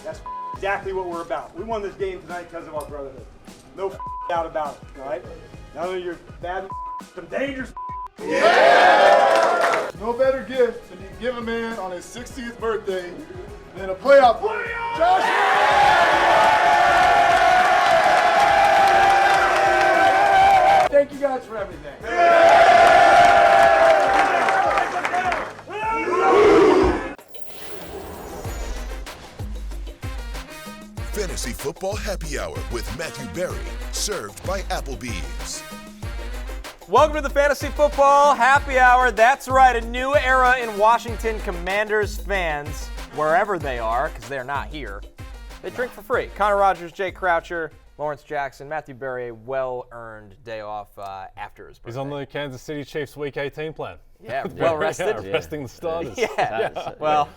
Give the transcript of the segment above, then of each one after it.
That's exactly what we're about. We won this game tonight because of our brotherhood. No doubt about it, all right? None of your bad some dangerous. Yeah! No better gift than you give a man on his 60th birthday than a playoff. Josh! Thank you guys for everything. Fantasy Football Happy Hour with Matthew Berry, served by Applebee's. Welcome to the Fantasy Football Happy Hour. That's right, a new era in Washington Commanders fans, wherever they are, because they're not here. They drink for free. Connor Rogers, Jay Croucher, Lawrence Jackson, Matthew Berry, a well-earned day off after his birthday. He's on the Kansas City Chiefs Week 18 plan. Yeah, well-rested. Yeah, resting the starters. Yeah. Well,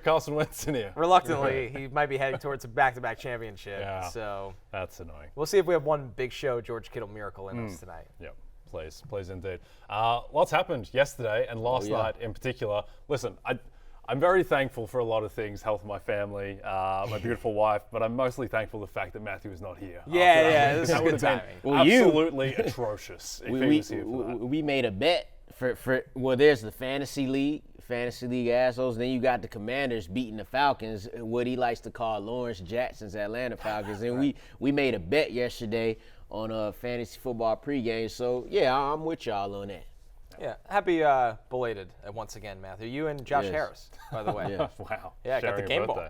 Carson Wentz in here. Reluctantly, he might be heading towards a back-to-back championship. Yeah, so that's annoying. We'll see if we have one big show George Kittle miracle in us tonight. Yep. Please indeed. Lots happened yesterday and last night in particular. Listen, I'm very thankful for a lot of things, health of my family, my beautiful wife, but I'm mostly thankful for the fact that Matthew is not here. This is good timing. Absolutely atrocious if he was here for that. We made a bet for there's the fantasy league assholes. Then you got the Commanders beating the Falcons, what he likes to call Lawrence Jackson's Atlanta Falcons. And we made a bet yesterday on fantasy football pregame. So, yeah, I'm with y'all on that. Yeah, happy belated once again, Matthew. You and Josh Harris, by the way. Yeah. Wow. Yeah, got the game ball.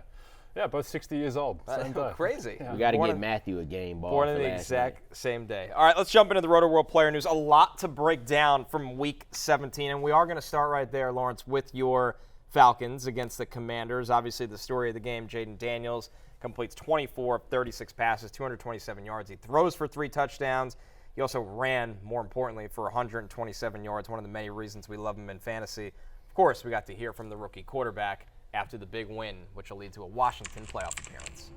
Yeah, both 60 years old. Same day. Crazy. Yeah. We got to get Matthew a game ball. Born in the exact same day. All right, let's jump into the Rotoworld Player news. A lot to break down from Week 17, and we are going to start right there, Lawrence, with your Falcons against the Commanders. Obviously, the story of the game, Jayden Daniels completes 24 of 36 passes, 227 yards. He throws for 3 touchdowns. He also ran, more importantly, for 127 yards, one of the many reasons we love him in fantasy. Of course, we got to hear from the rookie quarterback after the big win, which will lead to a Washington playoff appearance.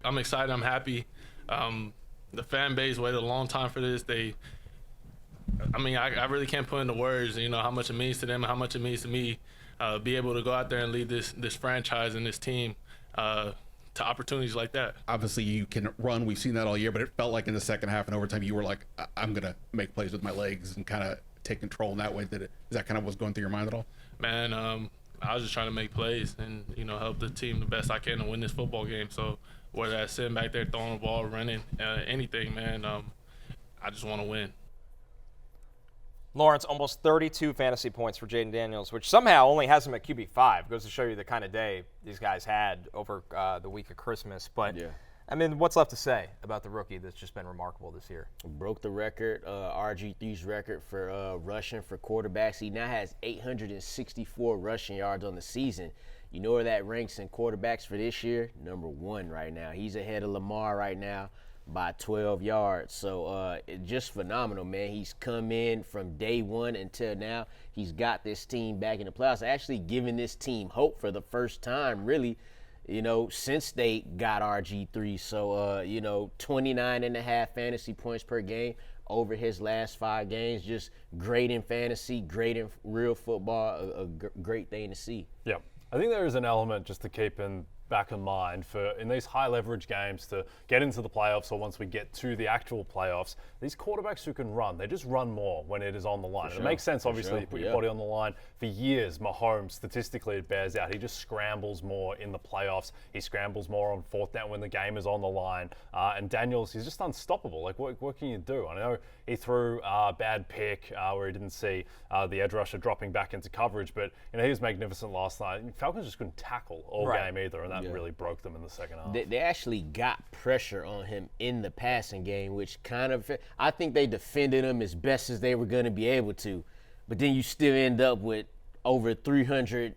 I'm excited. I'm happy. The fan base waited a long time for this. I really can't put into words, how much it means to them and how much it means to me. Be able to go out there and lead this franchise and this team to opportunities like that. Obviously, you can run. We've seen that all year, but it felt like in the second half and overtime, you were like, I'm going to make plays with my legs and kind of take control in that way. Is that kind of what's going through your mind at all? Man, I was just trying to make plays and, help the team the best I can to win this football game. So whether that's sitting back there, throwing the ball, running, anything, man, I just want to win. Lawrence, almost 32 fantasy points for Jayden Daniels, which somehow only has him at QB5. Goes to show you the kind of day these guys had over the week of Christmas. But, what's left to say about the rookie that's just been remarkable this year? Broke the record, RG3's record for rushing for quarterbacks. He now has 864 rushing yards on the season. You know where that ranks in quarterbacks for this year? Number 1 right now. He's ahead of Lamar right now by 12 yards. So just phenomenal, man. He's come in from day one until now. He's got this team back in the playoffs, actually giving this team hope for the first time, really, since they got RG3. So, 29 and a half fantasy points per game over his last 5 games. Just great in fantasy, great in real football, a great thing to see. Yeah. I think there is an element just to keep back in mind for in these high leverage games to get into the playoffs, or once we get to the actual playoffs, these quarterbacks who can run, they just run more when it is on the line. It makes sense, obviously, you put your body on the line. For years, Mahomes, statistically, it bears out. He just scrambles more in the playoffs. He scrambles more on 4th down when the game is on the line. And Daniels, he's just unstoppable. Like, what can you do? I know he threw a bad pick where he didn't see the edge rusher dropping back into coverage, but he was magnificent last night. Falcons just couldn't tackle all game either, and that really broke them in the second half. They actually got pressure on him in the passing game, which kind of, I think they defended him as best as they were going to be able to. But then you still end up with over 300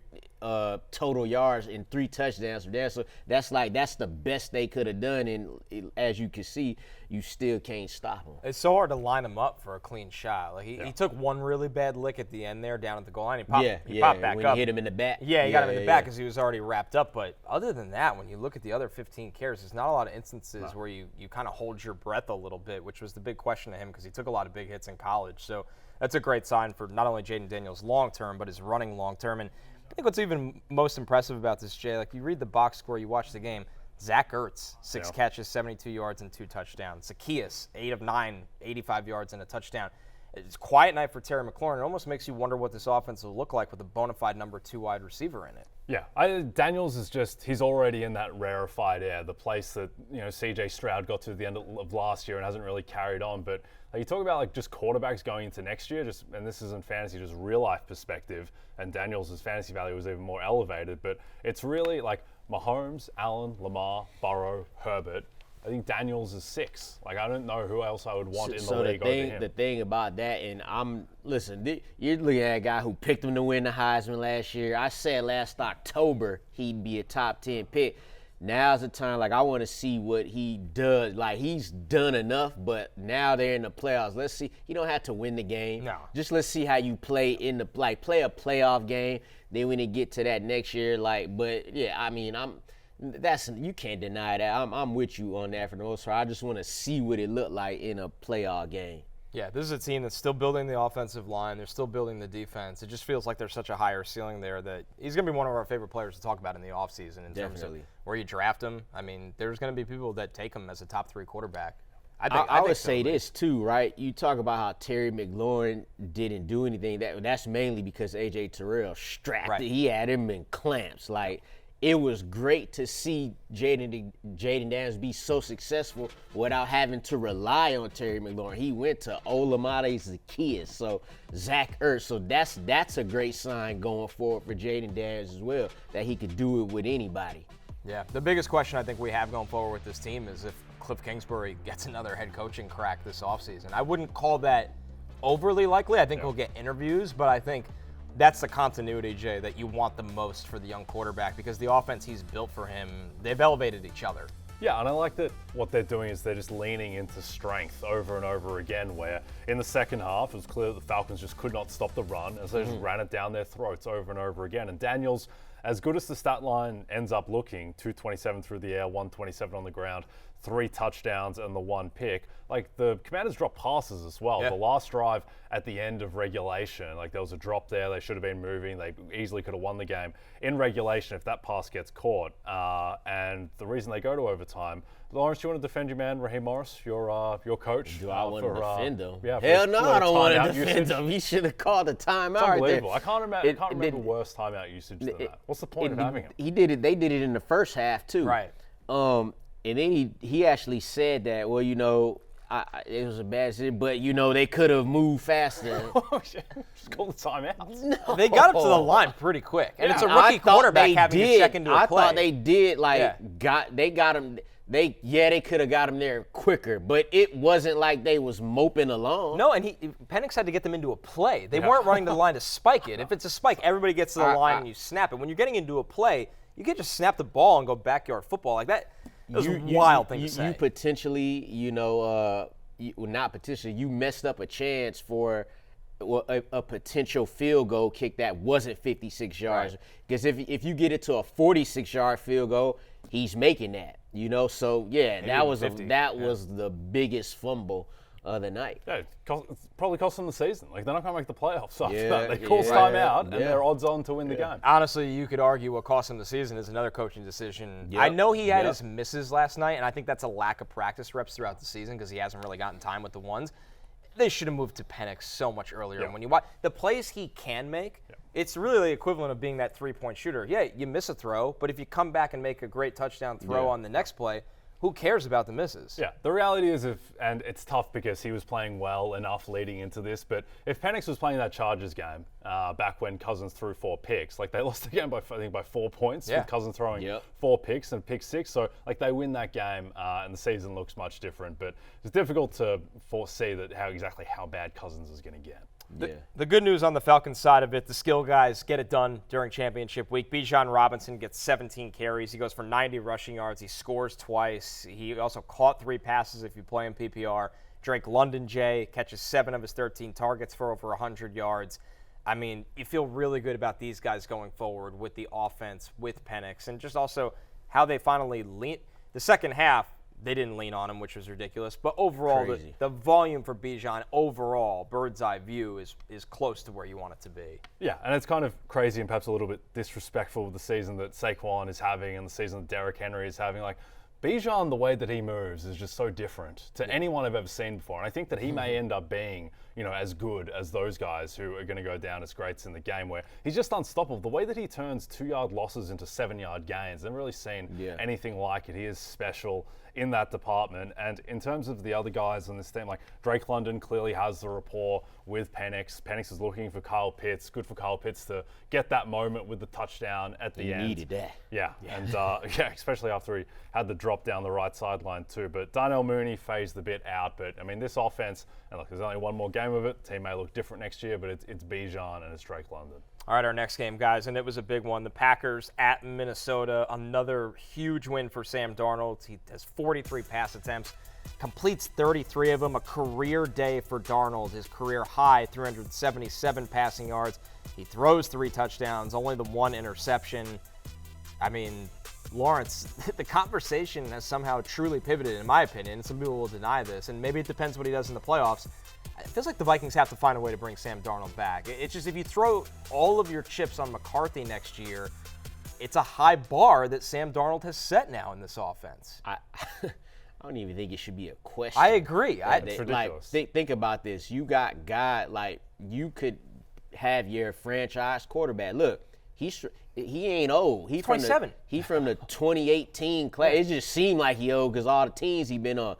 total yards and 3 touchdowns from there. So that's the best they could have done. And as you can see, you still can't stop him. It's so hard to line him up for a clean shot. Like he took one really bad lick at the end there down at the goal line. He popped back when up. He hit him in the back. Yeah, he got him in the back because he was already wrapped up. But other than that, when you look at the other 15 carries, there's not a lot of instances where you kind of hold your breath a little bit, which was the big question to him because he took a lot of big hits in college. So that's a great sign for not only Jayden Daniels long-term, but his running long-term. And I think what's even most impressive about this, Jay, like you read the box score, you watch the game. Zach Ertz, 6 catches, 72 yards, and 2 touchdowns. Zacchaeus, 8 of 9, 85 yards and a touchdown. It's a quiet night for Terry McLaurin. It almost makes you wonder what this offense will look like with a bona fide number 2 wide receiver in it. Yeah, Daniels is he's already in that rarefied air, the place that, C.J. Stroud got to the end of last year and hasn't really carried on. But you talk about just quarterbacks going into next year, and this isn't fantasy, just real life perspective, and Daniels' fantasy value was even more elevated. But it's really like Mahomes, Allen, Lamar, Burrow, Herbert. I think Daniels is 6. I don't know who else I would want in the league over him. The thing about that, and you're looking at a guy who picked him to win the Heisman last year. I said last October he'd be a top 10 pick. Now's the time, I want to see what he does. He's done enough, but now they're in the playoffs. Let's see. You don't have to win the game. No. Just let's see how you play play a playoff game. Then when they get to that next year, but yeah, you can't deny that. I'm with you on that for the most part. I just want to see what it looked like in a playoff game. Yeah, this is a team that's still building the offensive line. They're still building the defense. It just feels like there's such a higher ceiling there that he's going to be one of our favorite players to talk about in the offseason in terms of where you draft him. There's going to be people that take him as a top 3 quarterback. I would say this too, right? You talk about how Terry McLaurin didn't do anything. That's mainly because A.J. Terrell strapped it. He had him in clamps. It was great to see Jayden Daniels be so successful without having to rely on Terry McLaurin. He went to Olamide Zacchaeus, so Zach Ertz. So that's a great sign going forward for Jayden Daniels as well, that he could do it with anybody. Yeah, the biggest question I think we have going forward with this team is if Cliff Kingsbury gets another head coaching crack this offseason. I wouldn't call that overly likely. I think he'll get interviews, but I think that's the continuity, Jay, that you want the most for the young quarterback because the offense he's built for him, they've elevated each other. Yeah, and I like that what they're doing is they're just leaning into strength over and over again, where in the second half it was clear that the Falcons just could not stop the run, and so they just ran it down their throats over and over again. And Daniels, as good as the stat line ends up looking, 227 through the air, 127 on the ground, 3 touchdowns and the 1 pick. The Commanders dropped passes as well. Yeah. The last drive at the end of regulation, there was a drop there. They should have been moving. They easily could have won the game. In regulation, if that pass gets caught, and the reason they go to overtime, Lawrence, do you want to defend your man, Raheem Morris, your coach? Do I want to defend him? Yeah, hell no, I don't want to defend him. He should have called a timeout. It's unbelievable. Right there. I can't remember worse timeout usage than that. What's the point of having him? They did it in the first half too. Right. And then he actually said that, it was a bad decision, but they could have moved faster. Just call the timeout. No. They got up to the line pretty quick, and it's a rookie quarterback having to check into a play. I thought they did got him. They could have got him there quicker, but it wasn't like they was moping along. No, and Penix had to get them into a play. They weren't running to the line to spike it. If it's a spike, everybody gets to the line and you snap it. When you're getting into a play, you can't just snap the ball and go backyard football like that. It was a wild thing to say. You potentially, not potentially, you messed up a chance for a potential field goal kick that wasn't 56 yards. Because if you get it to a 46-yard field goal, he's making that. So yeah, that was the biggest fumble of the night. Yeah, it probably cost them the season. They're not going to make the playoffs after that. They call timeout, and they're odds on to win the game. Honestly, you could argue what cost him the season is another coaching decision. Yep. I know he had his misses last night, and I think that's a lack of practice reps throughout the season because he hasn't really gotten time with the ones. They should have moved to Penix so much earlier. When you watch the plays he can make, it's really the equivalent of being that three-point shooter. Yeah, you miss a throw, but if you come back and make a great touchdown throw on the next play, who cares about the misses? Yeah, the reality is and it's tough because he was playing well enough leading into this, but if Penix was playing that Chargers game back when Cousins threw 4 picks, they lost the game by 4 points with Cousins throwing 4 picks and pick 6, so they win that game and the season looks much different, but it's difficult to foresee exactly how bad Cousins is going to get. The good news on the Falcons side of it, the skill guys get it done during championship week. Bijan Robinson gets 17 carries. He goes for 90 rushing yards. He scores twice. He also caught 3 passes if you play in PPR. Drake London, Jay, catches 7 of his 13 targets for over 100 yards. You feel really good about these guys going forward with the offense, with Penix, and just also how they finally lean. The second half, they didn't lean on him, which was ridiculous. But overall, Crazy. the volume for Bijan overall, bird's eye view, is close to where you want it to be. Yeah, and it's kind of crazy and perhaps a little bit disrespectful with the season that Saquon is having and the season that Derrick Henry is having. Like, Bijan, the way that he moves is just so different to anyone I've ever seen before. And I think that he may end up being, as good as those guys who are going to go down as greats in the game, where he's just unstoppable. The way that he turns 2-yard losses into 7-yard gains, I've never really seen anything like it. He is special in that department. And in terms of the other guys on this team, like Drake London clearly has the rapport with Penix. Penix is looking for Kyle Pitts. Good for Kyle Pitts to get that moment with the touchdown at the end. He needed that. Yeah. And especially after he had the drop down the right sideline too. But Darnell Mooney phased a bit out. But I mean, this offense, and look, there's only one more game of it. Team may look different next year, but it's Bijan and it's Drake London. All right, our next game, guys, and it was a big one. The Packers at Minnesota, another huge win for Sam Darnold. He has 43 pass attempts, completes 33 of them, a career day for Darnold. His career high, 377 passing yards. He throws 3 touchdowns, only the 1 interception. I mean, Lawrence, the conversation has somehow truly pivoted, in my opinion. Some people will deny this, and maybe it depends what he does in the playoffs. It feels like the Vikings have to find a way to bring Sam Darnold back. It's just if you throw all of your chips on McCarthy next year, it's a high bar that Sam Darnold has set now in this offense. I don't even think it should be a question. I agree. It's ridiculous. Think about this. You got God, like, you could have your franchise quarterback. Look, he ain't old. He 27. He from the 2018 class. It just seemed like he old because all the teams he been on.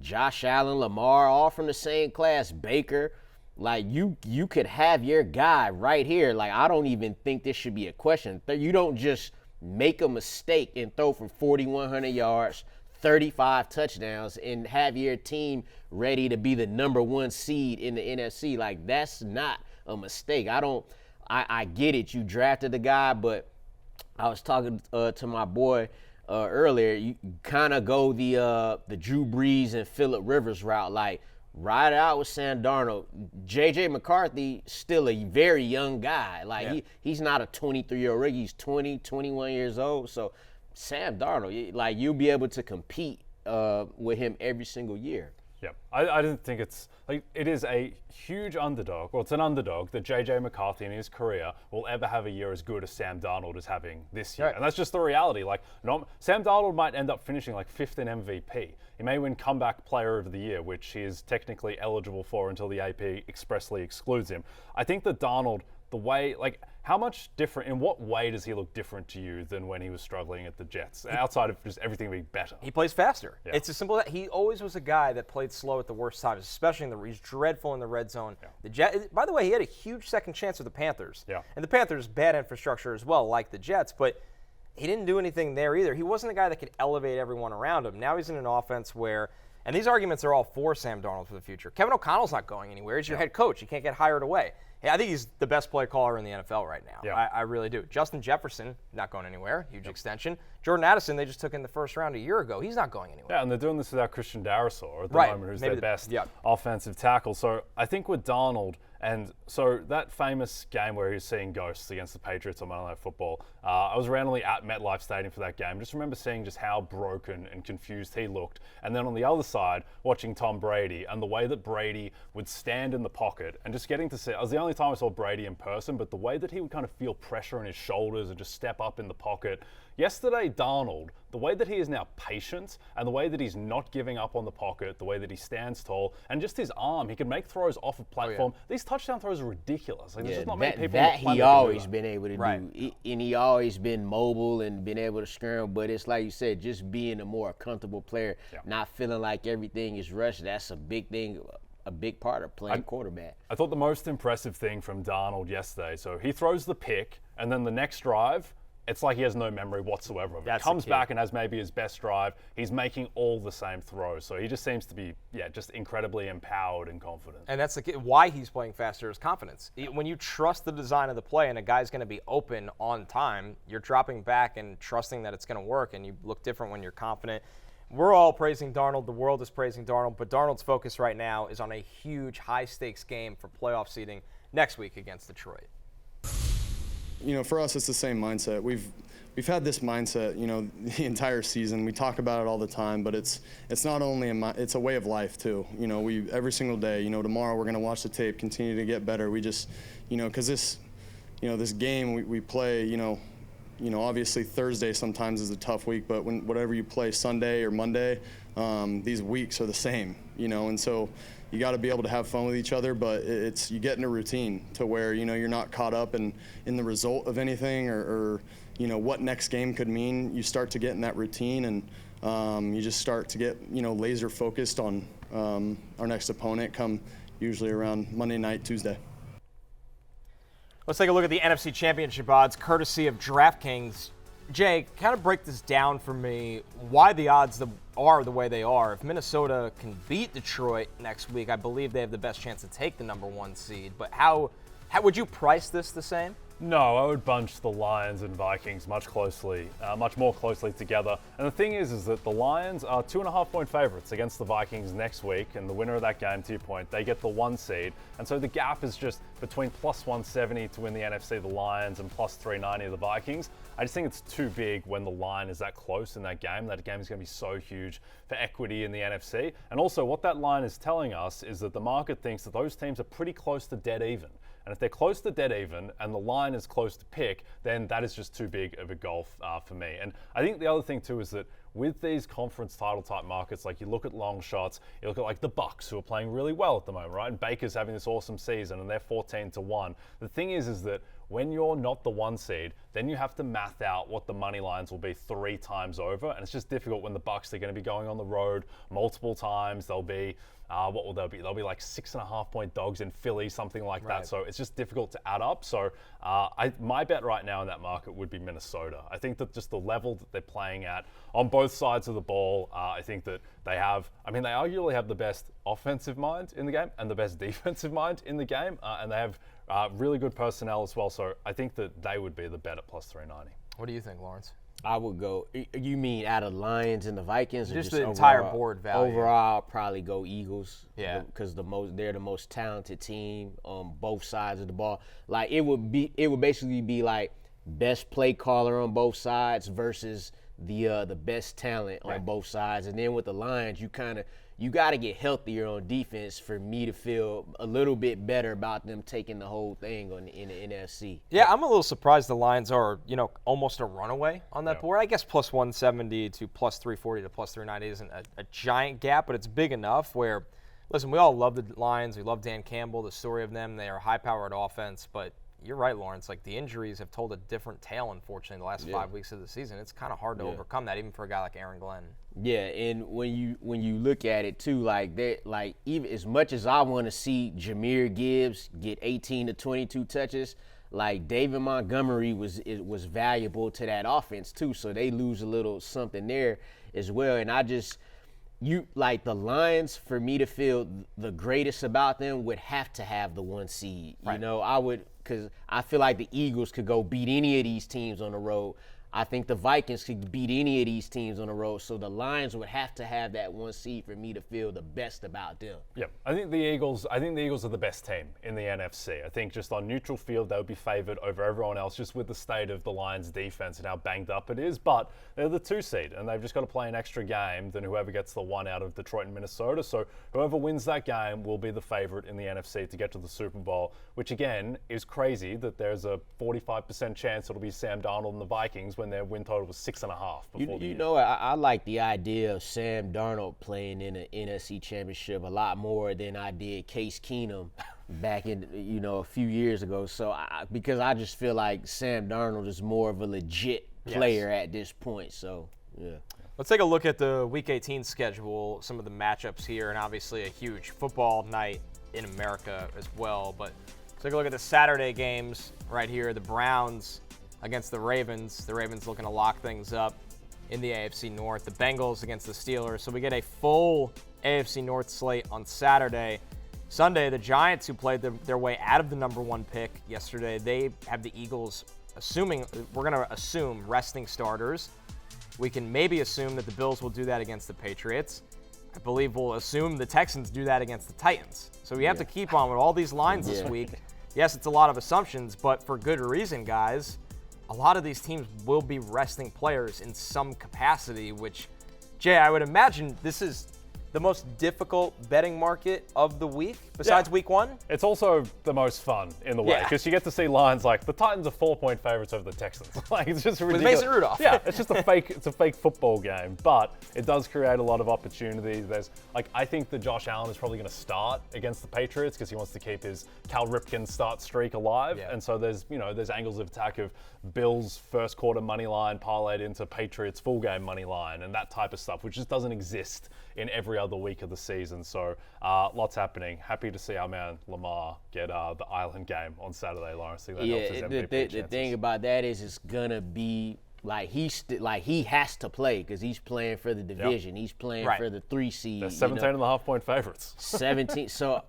Josh Allen, Lamar, all from the same class. Baker, like you could have your guy right here. Like, I don't even think this should be a question. You don't just make a mistake and throw for 4,100 yards, 35 touchdowns, and have your team ready to be the number 1 seed in the NFC. Like, that's not a mistake. I get it. You drafted the guy, but I was talking to my boy earlier. You kind of go the Drew Brees and Phillip Rivers route, like ride out with Sam Darnold. J.J. McCarthy still a very young guy. Like he's not a 23-year-old rookie. He's 20, 21 years old. So Sam Darnold, like, you'll be able to compete with him every single year. Yeah, I didn't think it is a huge underdog. Well, it's an underdog that J.J. McCarthy in his career will ever have a year as good as Sam Darnold is having this year. Right. And that's just the reality. Like, Sam Darnold might end up finishing like 5th in MVP. He may win comeback player of the year, which he is technically eligible for until the AP expressly excludes him. I think that Darnold, the way, like, how much different, in what way does he look different to you than when he was struggling at the Jets, outside of just everything being better? He plays faster. Yeah. It's as simple as that. He always was a guy that played slow at the worst times, especially he's dreadful in the red zone. Yeah. By the way, he had a huge second chance with the Panthers. Yeah. And the Panthers, bad infrastructure as well, like the Jets, but he didn't do anything there either. He wasn't a guy that could elevate everyone around him. Now he's in an offense where, and these arguments are all for Sam Darnold for the future. Kevin O'Connell's not going anywhere. He's your head coach. He can't get hired away. I think he's the best play caller in the NFL right now. Yeah. I really do. Justin Jefferson, not going anywhere. Huge extension. Jordan Addison, they just took in the first round a year ago. He's not going anywhere. Yeah, and they're doing this without Christian Darrisaw at the moment, who's their best offensive tackle. So I think with Darnold, and so that famous game where he was seeing ghosts against the Patriots on Monday Night Football, I was randomly at MetLife Stadium for that game. Just remember seeing just how broken and confused he looked. And then on the other side, watching Tom Brady and the way that Brady would stand in the pocket and just getting to see, it was the only time I saw Brady in person, but the way that he would kind of feel pressure on his shoulders and just step up in the pocket. Yesterday, Darnold, the way that he is now patient and the way that he's not giving up on the pocket, the way that he stands tall, and just his arm, he can make throws off of platform. These touchdown throws are ridiculous. Like, there's just not many people that on the planet he always been able to Right. do. And he always been mobile and been able to scramble. But it's like you said, just being a more comfortable player, not feeling like everything is rushed. That's a big thing. A big part of playing quarterback. I thought the most impressive thing from Darnold yesterday, so he throws the pick, and then the next drive, it's like he has no memory whatsoever of it. That's Comes the key. back and has maybe his best drive. He's making all the same throws. So he just seems to be, just incredibly empowered and confident. And that's why he's playing faster is confidence. When you trust the design of the play and a guy's going to be open on time, you're dropping back and trusting that it's going to work, and you look different when you're confident. We're all praising Darnold. The world is praising Darnold. But Darnold's focus right now is on a huge, high-stakes game for playoff seeding next week against Detroit. You know, for us, it's the same mindset. we've had this mindset, the entire season. We talk about it all the time, but it's not only it's a way of life too. We every single day. Tomorrow we're gonna watch the tape, continue to get better. We just, because this game we play, obviously Thursday sometimes is a tough week, but whatever you play Sunday or Monday, these weeks are the same. And so you got to be able to have fun with each other, but you get in a routine to where you're not caught up in the result of anything or what next game could mean. You start to get in that routine, and you just start to get laser focused on our next opponent come usually around Monday night, Tuesday. Let's take a look at the NFC Championship odds, courtesy of DraftKings. Jay, kind of break this down for me, why the odds are the way they are. If Minnesota can beat Detroit next week, I believe they have the best chance to take the #1 seed. But how would you price this the same? No, I would bunch the Lions and Vikings much more closely together. And the thing is that the Lions are 2.5-point favorites against the Vikings next week, and the winner of that game, to your point, they get the 1 seed. And so the gap is just between +170 to win the NFC, the Lions, and +390 the Vikings. I just think it's too big when the line is that close in that game. That game is going to be so huge for equity in the NFC. And also what that line is telling us is that the market thinks that those teams are pretty close to dead even. And if they're close to dead even and the line is close to pick, then that is just too big of a gulf for me. And I think the other thing too is that with these conference title type markets, like you look at long shots, you look at like the Bucks, who are playing really well at the moment, right? And Baker's having this awesome season and they're 14-1. The thing is that when you're not the 1 seed, then you have to math out what the money lines will be 3 times over. And it's just difficult when the Bucks are going to be going on the road multiple times. They'll be what will they be? They'll be like 6.5-point dogs in Philly, something like that. So it's just difficult to add up. So my bet right now in that market would be Minnesota. I think that just the level that they're playing at on both sides of the ball, I think that they arguably have the best offensive mind in the game and the best defensive mind in the game. And they have really good personnel as well. So I think that they would be the bet at +390. What do you think, Lawrence? I would go. You mean out of Lions and the Vikings? Or just the entire board value. Overall, I'll probably go Eagles. Yeah. Because they're the most talented team on both sides of the ball. Like it would basically be like best play caller on both sides versus the best talent on both sides. And then with the Lions, you got to get healthier on defense for me to feel a little bit better about them taking the whole thing in the NFC. Yeah, I'm a little surprised the Lions are, almost a runaway on that board. I guess +170 to +340 to +390 isn't a giant gap, but it's big enough where, listen, we all love the Lions. We love Dan Campbell, the story of them. They are a high-powered offense, but you're right, Lawrence. Like, the injuries have told a different tale, unfortunately, the last 5 weeks of the season. It's kind of hard to overcome that, even for a guy like Aaron Glenn. Yeah, and when you look at it too, even as much as I want to see Jahmyr Gibbs get 18 to 22 touches, like David Montgomery was valuable to that offense too. So they lose a little something there as well. And the Lions, for me to feel the greatest about them, would have to have the 1 seed. Right. I would, because I feel like the Eagles could go beat any of these teams on the road. I think the Vikings could beat any of these teams on the road. So the Lions would have to have that 1 seed for me to feel the best about them. Yeah, I think the Eagles are the best team in the NFC. I think just on neutral field, they would be favored over everyone else, just with the state of the Lions' defense and how banged up it is. But they're the 2 seed, and they've just got to play an extra game than whoever gets the 1 out of Detroit and Minnesota. So whoever wins that game will be the favorite in the NFC to get to the Super Bowl, which again is crazy that there's a 45% chance it'll be Sam Darnold and the Vikings when their win total was 6.5 before I like the idea of Sam Darnold playing in an NFC Championship a lot more than I did Case Keenum back in a few years ago. So because I just feel like Sam Darnold is more of a legit player at this point. So yeah. Let's take a look at the Week 18 schedule, some of the matchups here, and obviously a huge football night in America as well. But let's take a look at the Saturday games right here. The Browns against the Ravens. The Ravens looking to lock things up in the AFC North. The Bengals against the Steelers. So we get a full AFC North slate on Saturday. Sunday, the Giants, who played their way out of the #1 pick yesterday, they have the Eagles we're going to assume resting starters. We can maybe assume that the Bills will do that against the Patriots. I believe we'll assume the Texans do that against the Titans. So we have to keep on with all these lines this week. Yes, it's a lot of assumptions, but for good reason, guys. a lot of these teams will be resting players in some capacity, which, Jay, I would imagine this is the most difficult betting market of the week besides week 1. It's also the most fun in the way because you get to see lines like the Titans are 4-point favorites over the Texans. Like it's just ridiculous. With Mason Rudolph. Yeah, it's just it's a fake football game, but it does create a lot of opportunities. There's I think that Josh Allen is probably going to start against the Patriots because he wants to keep his Cal Ripken start streak alive, and so there's angles of attack of Bills first quarter money line parlayed into Patriots full game money line and that type of stuff, which just doesn't exist in every other week of the season. So lots happening. Happy to see our man Lamar get the Island game on Saturday, Lawrence. I think that helps his MVP the thing about that is it's gonna be he has to play because he's playing for the division. He's playing for the 3 seed. They're 17.5-point favorites. 17. So,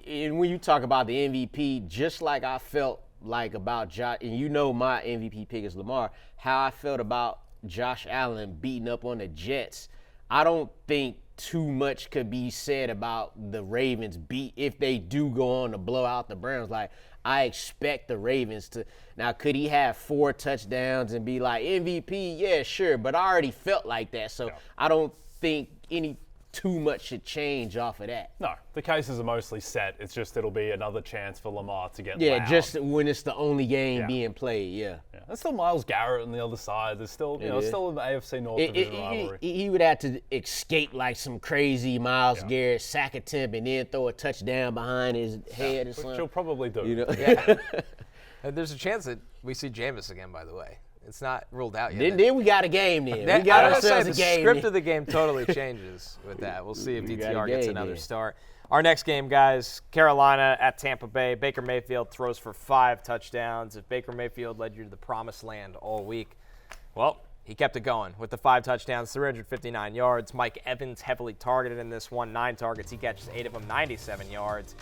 and when you talk about the MVP, just like I felt like about Josh, and my MVP pick is Lamar, how I felt about Josh Allen beating up on the Jets, I don't think too much could be said about the Ravens if they do go on to blow out the Browns. Like, I expect the Ravens to. Now, could he have 4 touchdowns and be like MVP? Yeah, sure. But I already felt like that. So I don't think too much should change off of that. No, the cases are mostly set. It's just it'll be another chance for Lamar to get loud. Yeah, just when it's the only game being played, There's still Myles Garrett on the other side. There's still, still in the AFC North division rivalry. He would have to escape like some crazy Myles Garrett sack attempt and then throw a touchdown behind his head or something. Which he'll probably do. And there's a chance that we see Jameis again, by the way. It's not ruled out yet. Then we got a game then. We got ourselves a game. The script of the game totally changes with that. We'll see if DTR gets another start. Our next game, guys, Carolina at Tampa Bay. Baker Mayfield throws for 5 touchdowns. If Baker Mayfield led you to the promised land all week, well, he kept it going with the 5 touchdowns, 359 yards. Mike Evans heavily targeted in this one, 9 targets. He catches 8 of them, 97 yards,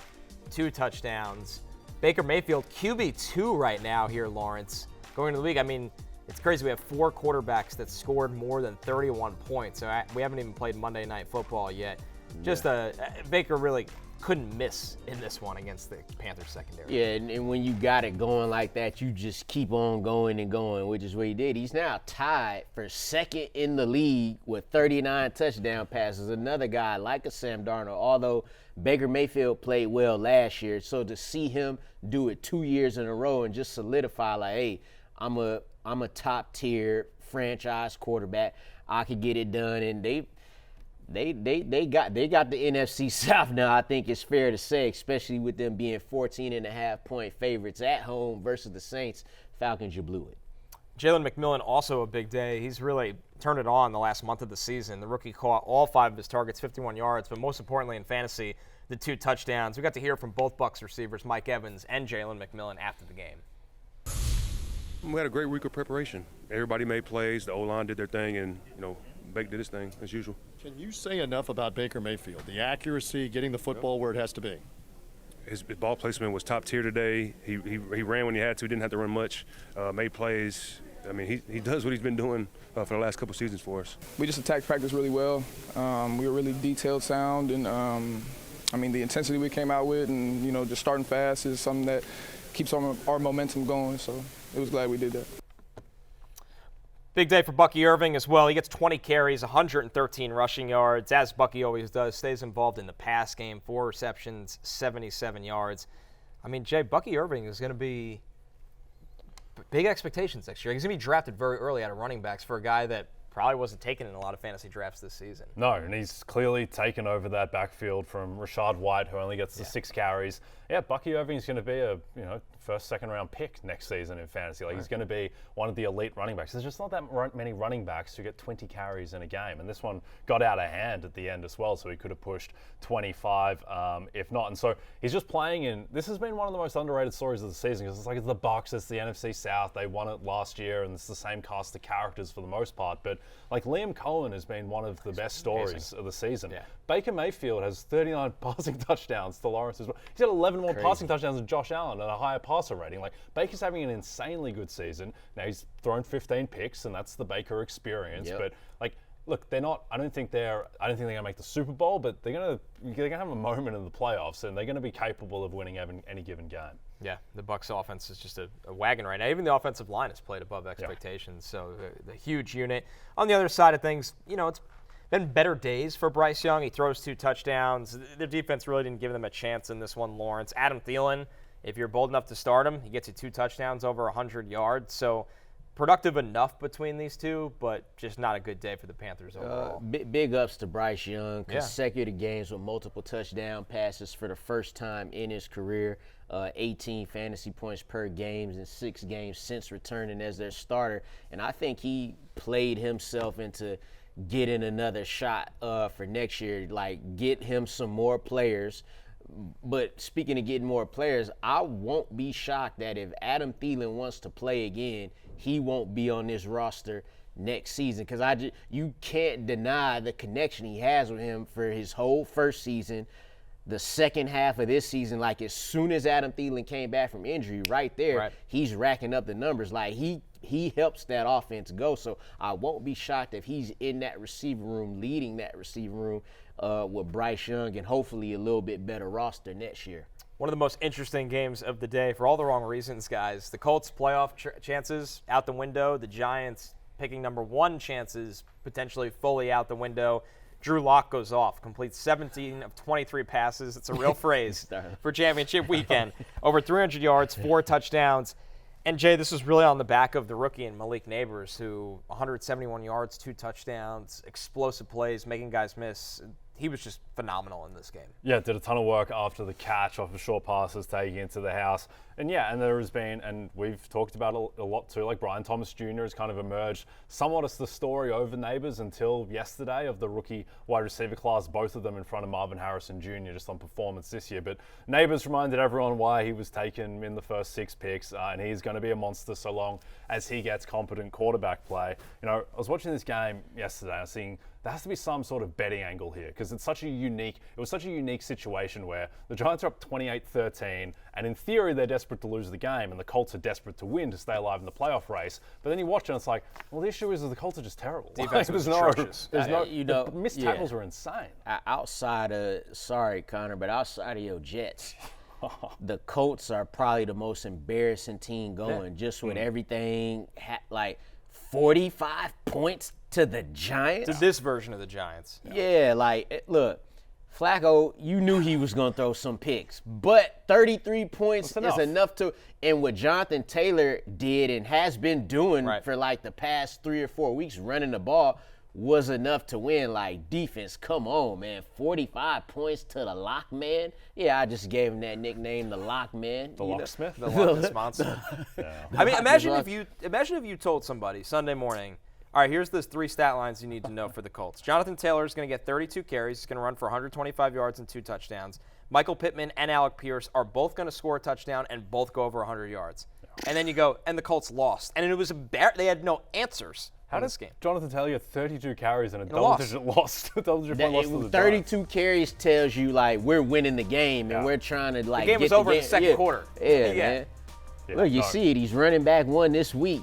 2 touchdowns. Baker Mayfield, QB2 right now here, Lawrence. Going into the week, I mean, it's crazy. We have 4 quarterbacks that scored more than 31 points. So we haven't even played Monday Night Football yet. Just Baker really couldn't miss in this one against the Panthers secondary. Yeah, and when you got it going like that, you just keep on going and going, which is what he did. He's now tied for 2nd in the league with 39 touchdown passes. Another guy like a Sam Darnold, although Baker Mayfield played well last year. So to see him do it 2 years in a row and just solidify like, hey, I'm a top-tier franchise quarterback. I could get it done, and they got the NFC South now. I think it's fair to say, especially with them being 14.5-point favorites at home versus the Saints. Falcons, you blew it. Jalen McMillan, also a big day. He's really turned it on the last month of the season. The rookie caught all 5 of his targets, 51 yards, but most importantly in fantasy, the 2 touchdowns. We got to hear from both Bucs receivers, Mike Evans and Jalen McMillan, after the game. We had a great week of preparation. Everybody made plays. The O-line did their thing, and, Baker did his thing, as usual. Can you say enough about Baker Mayfield? The accuracy, getting the football where it has to be. His ball placement was top tier today. He ran when he had to. He didn't have to run much. Made plays. I mean, he does what he's been doing for the last couple seasons for us. We just attacked practice really well. We were really detailed, sound, and the intensity we came out with, and just starting fast is something that keeps our momentum going. So it was glad we did that. Big day for Bucky Irving as well. He gets 20 carries, 113 rushing yards, as Bucky always does. Stays involved in the pass game, 4 receptions, 77 yards. I mean, Jay, Bucky Irving is going to be big expectations next year. He's going to be drafted very early out of running backs for a guy that probably wasn't taken in a lot of fantasy drafts this season. No, and he's clearly taken over that backfield from Rashad White, who only gets the 6 carries. Yeah, Bucky Irving is going to be a first, second round pick next season in fantasy. He's going to be one of the elite running backs. There's just not that many running backs who get 20 carries in a game, and this one got out of hand at the end as well, so he could have pushed 25 if not. And so he's just playing in. This has been one of the most underrated stories of the season because it's the Bucs, it's the NFC South. They won it last year, and it's the same cast of characters for the most part. But Liam Cohen has been one of the best stories of the season. Yeah. Baker Mayfield has 39 passing touchdowns to Lawrence as well. He's got 11 more passing touchdowns than Josh Allen and a higher passer rating. Baker's having an insanely good season. Now he's thrown 15 picks, and that's the Baker experience. Yep. But look, they're not. I don't think they're gonna make the Super Bowl, but they're gonna have a moment in the playoffs, and they're gonna be capable of winning any given game. Yeah, the Bucs offense is just a wagon right now. Even the offensive line has played above expectations, so the huge unit. On the other side of things, it's been better days for Bryce Young. He throws 2 touchdowns. Their defense really didn't give them a chance in this one, Lawrence. Adam Thielen, if you're bold enough to start him, he gets you 2 touchdowns over 100 yards. So productive enough between these two, but just not a good day for the Panthers overall. Big ups to Bryce Young. Consecutive games with multiple touchdown passes for the first time in his career. 18 fantasy points per game in 6 games since returning as their starter. And I think he played himself into getting another shot for next year. Like, get him some more players. But speaking of getting more players, I won't be shocked that if Adam Thielen wants to play again, he won't be on this roster next season, because you can't deny the connection he has with him for his whole first season. The second half of this season, like as soon as Adam Thielen came back from injury, right there, he's racking up the numbers. Like he helps that offense go. So I won't be shocked if he's in that receiver room, leading that receiver room with Bryce Young, and hopefully a little bit better roster next year. One of the most interesting games of the day for all the wrong reasons, guys. The Colts playoff chances out the window. The Giants picking number 1 chances potentially fully out the window. Drew Lock goes off, completes 17 of 23 passes. It's a real phrase for championship weekend. Over 300 yards, 4 touchdowns. And, Jay, this was really on the back of the rookie and Malik Nabers, who 171 yards, 2 touchdowns, explosive plays, making guys miss. He was just phenomenal in this game. Yeah, did a ton of work after the catch off of short passes, taking it to the house. And there has been, and we've talked about it a lot too, like Brian Thomas Jr. has kind of emerged somewhat as the story over Nabers until yesterday of the rookie wide receiver class, both of them in front of Marvin Harrison Jr. just on performance this year. But Nabers reminded everyone why he was taken in the first 6 picks, and he's going to be a monster so long as he gets competent quarterback play. I was watching this game yesterday, I was seeing there has to be some sort of betting angle here, because it was such a unique situation where the Giants are up 28-13, and in theory they're desperate to lose the game, and the Colts are desperate to win to stay alive in the playoff race. But then you watch it and it's like, well, the issue is that the Colts are just terrible. Defense was atrocious. The missed tackles are insane. Outside of your Jets, the Colts are probably the most embarrassing team going, just with everything, like 45 points to the Giants. To this version of the Giants. Yeah, like, look, Flacco, you knew he was going to throw some picks, but 33 points is enough to, and what Jonathan Taylor did and has been doing for like the past 3 or 4 weeks running the ball was enough to win. Like, defense, come on, man. 45 points to the lock man. Yeah, I just gave him that nickname, the lock man. The locksmith? The locksmith monster. I mean, imagine if you told somebody Sunday morning, all right, here's the 3 stat lines you need to know for the Colts. Jonathan Taylor is going to get 32 carries. He's going to run for 125 yards and 2 touchdowns. Michael Pittman and Alec Pierce are both going to score a touchdown and both go over 100 yards. And then you go, and the Colts lost. And it was they had no answers. How does Jonathan Taylor get 32 carries and a double-digit loss? Double-digit loss to the 32 carries tells you, like, we're winning the game, and we're trying to, like, the game was over in the second quarter. Yeah, man. Look, you see it. He's running back 1 this week.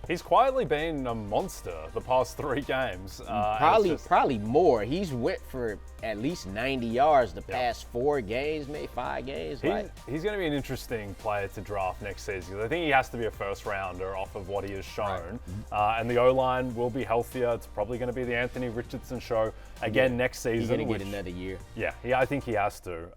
He's quietly been a monster the past 3 games. Probably more. He's went for at least 90 yards the past 4 games, maybe 5 games. He's going to be an interesting player to draft next season, because I think he has to be a first rounder off of what he has shown. And the O-line will be healthier. It's probably going to be the Anthony Richardson show again next season. He's going to get another year. Yeah, I think he has to.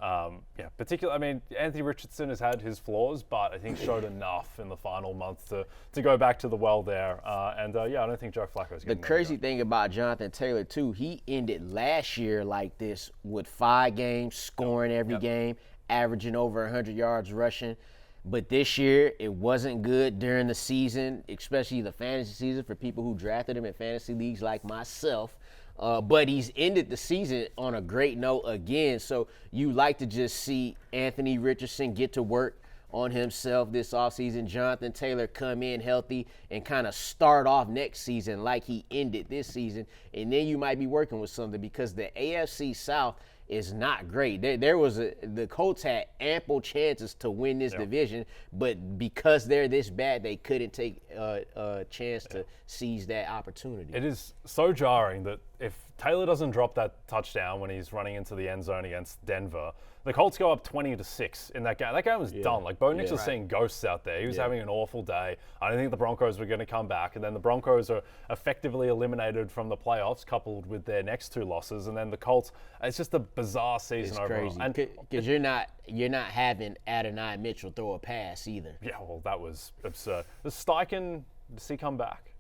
Particularly, I mean, Anthony Richardson has had his flaws, but I think showed enough in the final month to go back to the well there. I don't think Joe Flacco's getting the crazy thing about Jonathan Taylor, too, he ended last year like this with 5 games, scoring every game, averaging over 100 yards rushing. But this year, it wasn't good during the season, especially the fantasy season for people who drafted him in fantasy leagues like myself. But he's ended the season on a great note again. So you like to just see Anthony Richardson get to work on himself this offseason. Jonathan Taylor come in healthy and kind of start off next season like he ended this season. And then you might be working with something, because the AFC South is not great. The Colts had ample chances to win this division, but because they're this bad, they couldn't take a chance to seize that opportunity. It is so jarring that if Taylor doesn't drop that touchdown when he's running into the end zone against Denver, the Colts go up 20-6 in that game. That game was done. Like, Bo Nix was seeing ghosts out there. He was having an awful day. I didn't think the Broncos were going to come back. And then the Broncos are effectively eliminated from the playoffs, coupled with their next 2 losses. And then the Colts, it's just a bizarre season overall. Crazy. Because you're not having Adonai Mitchell throw a pass either. Yeah, well, that was absurd. Does Steichen, does he come back?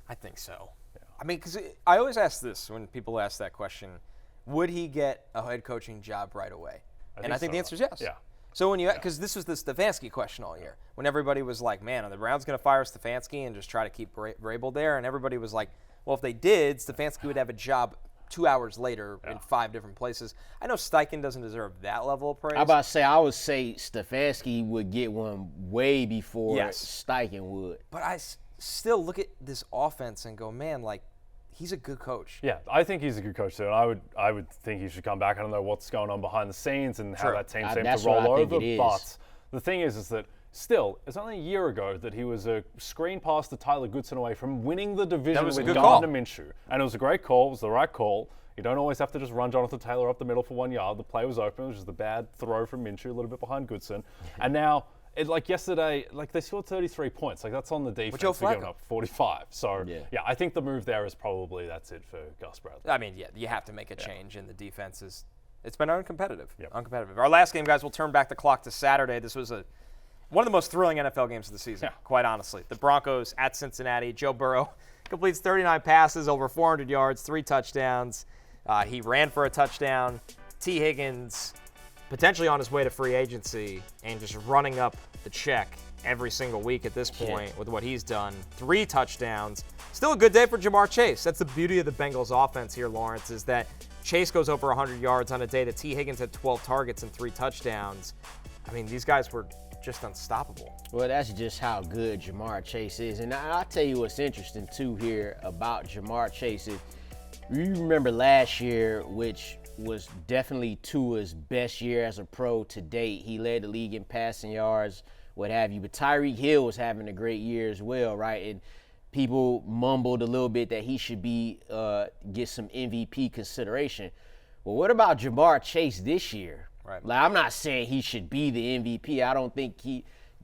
I think so. Yeah. I mean, because I always ask this when people ask that question, would he get a head coaching job right away? I think the answer is yes. Yeah. So when because this was the Stefanski question all year, when everybody was like, man, are the Browns going to fire Stefanski and just try to keep Vrabel there? And everybody was like, well, if they did, Stefanski would have a job 2 hours later in 5 different places. I know Steichen doesn't deserve that level of praise. I would say Stefanski would get one way before Steichen would. But I still look at this offense and go, man, like, he's a good coach. Yeah, I think he's a good coach too, and I would think he should come back. I don't know what's going on behind the scenes and how that team seemed to roll over, but the thing is that still, it's only a year ago that he was a screen pass to Tyler Goodson away from winning the division with Gardner Minshew, and it was a great call. It was the right call. You don't always have to just run Jonathan Taylor up the middle for 1 yard. The play was open. It was just a bad throw from Minshew, a little bit behind Goodson, and now. Like yesterday, like they scored 33 points. Like that's on the defense. They're giving up 45. So yeah, I think the move there is probably that's it for Gus Bradley. I mean, you have to make a change in the defenses. It's been uncompetitive. Uncompetitive. Our last game, guys, we'll turn back the clock to Saturday. This was one of the most thrilling NFL games of the season, quite honestly. The Broncos at Cincinnati. Joe Burrow completes 39 passes, over 400 yards, 3 touchdowns. He ran for a touchdown. T. Higgins potentially on his way to free agency and just running up the check every single week at this point with what he's done. 3 touchdowns. Still a good day for Jamar Chase. That's the beauty of the Bengals offense here, Lawrence, is that Chase goes over 100 yards on a day that T. Higgins had 12 targets and 3 touchdowns. I mean, these guys were just unstoppable. Well, that's just how good Jamar Chase is. And I'll tell you what's interesting, too, here about Jamar Chase. If you remember last year, which was definitely Tua's best year as a pro to date. He led the league in passing yards, what have you. But Tyreek Hill was having a great year as well, right? And people mumbled a little bit that he should get some MVP consideration. Well, what about Jamar Chase this year? Right. Like, I'm not saying he should be the MVP. I don't think